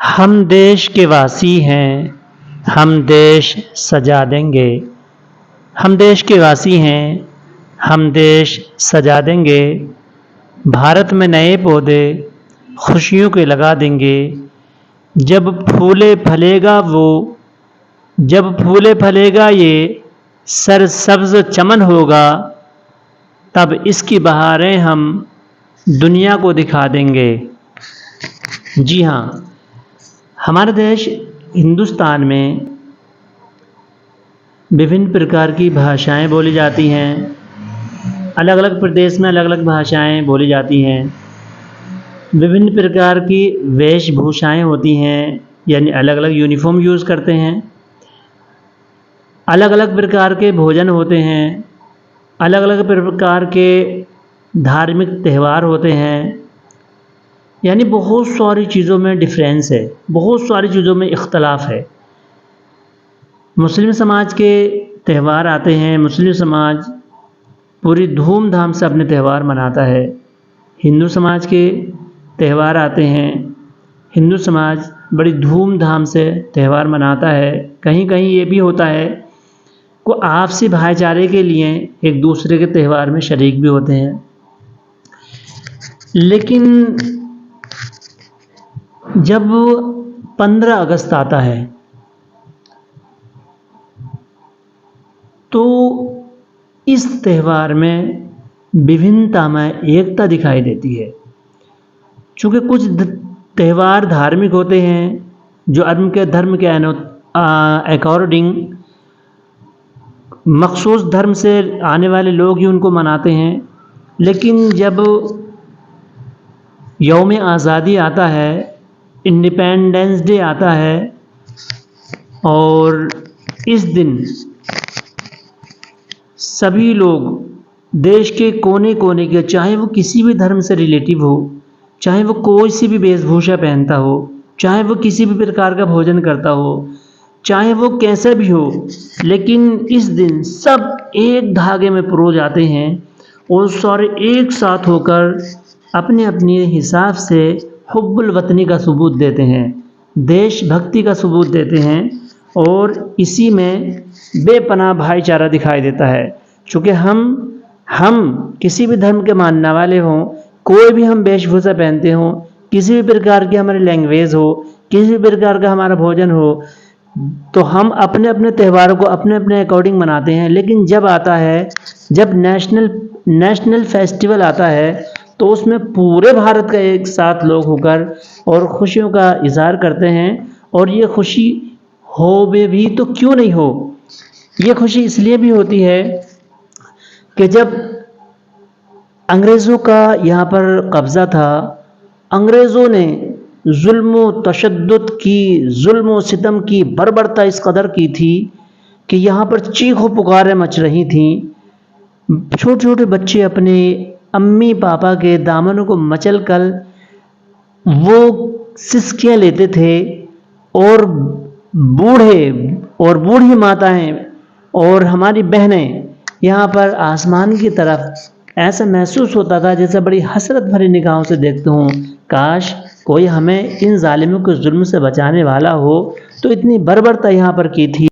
हम देश के वासी हैं, हम देश सजा देंगे। हम देश के वासी हैं, हम देश सजा देंगे। भारत में नए पौधे खुशियों के लगा देंगे। जब फूले फलेगा जब फूले फलेगा ये सरसब्ज चमन होगा, तब इसकी बहारें हम दुनिया को दिखा देंगे। जी हाँ, हमारे देश हिंदुस्तान में विभिन्न प्रकार की भाषाएं बोली जाती हैं। अलग अलग प्रदेश में अलग अलग भाषाएं बोली जाती हैं। विभिन्न प्रकार की वेशभूषाएं होती हैं, यानी अलग अलग यूनिफॉर्म यूज़ करते हैं। अलग अलग प्रकार के भोजन होते हैं। अलग अलग प्रकार के धार्मिक त्यौहार होते हैं। यानी बहुत सारी चीज़ों में डिफरेंस है, बहुत सारी चीज़ों में इख्तलाफ है। मुस्लिम समाज के त्यौहार आते हैं, मुस्लिम समाज पूरी धूमधाम से अपने त्यौहार मनाता है। हिंदू समाज के त्यौहार आते हैं, हिंदू समाज बड़ी धूमधाम से त्यौहार मनाता है। कहीं कहीं ये भी होता है को आपसी भाईचारे के लिए एक दूसरे के त्यौहार में शरीक भी होते हैं। लेकिन जब 15 अगस्त आता है तो इस त्यौहार में विभिन्नता में एकता दिखाई देती है। चूँकि कुछ त्यौहार धार्मिक होते हैं जो धर्म के अकॉर्डिंग मखसूस धर्म से आने वाले लोग ही उनको मनाते हैं। लेकिन जब यौम आज़ादी आता है, इंडिपेंडेंस डे आता है, और इस दिन सभी लोग देश के कोने कोने के, चाहे वो किसी भी धर्म से रिलेटिव हो, चाहे वो कोई सी भी वेशभूषा पहनता हो, चाहे वो किसी भी प्रकार का भोजन करता हो, चाहे वो कैसा भी हो, लेकिन इस दिन सब एक धागे में पिरो जाते हैं और सारे एक साथ होकर अपने अपने हिसाब से हुब्बुल वतनी का सबूत देते हैं, देशभक्ति का सबूत देते हैं, और इसी में बेपनाह भाईचारा दिखाई देता है। चूँकि हम किसी भी धर्म के मानने वाले हों, कोई भी हम वेशभूषा पहनते हों, किसी भी प्रकार की हमारी लैंग्वेज हो, किसी भी प्रकार का हमारा भोजन हो, तो हम अपने अपने त्योहारों को अपने अपने अकॉर्डिंग मनाते हैं। लेकिन जब नेशनल फेस्टिवल आता है तो उसमें पूरे भारत का एक साथ लोग होकर और खुशियों का इज़हार करते हैं। और ये खुशी हो भी तो क्यों नहीं हो, ये खुशी इसलिए भी होती है कि जब अंग्रेज़ों का यहाँ पर कब्ज़ा था, अंग्रेज़ों ने जुल्म व तशद्दुद की, जुल्म व सितम की बर्बरता इस कदर की थी कि यहाँ पर चीखों पुकारें मच रही थीं। छोटे छोटे बच्चे अपने अम्मी पापा के दामनों को मचल कर वो सिसकियाँ लेते थे, और बूढ़ी माताएं और हमारी बहनें यहाँ पर आसमान की तरफ ऐसा महसूस होता था जैसे बड़ी हसरत भरी निगाहों से देखते हों, काश कोई हमें इन जालिमों के जुल्म से बचाने वाला हो। तो इतनी बर्बरता यहाँ पर की थी।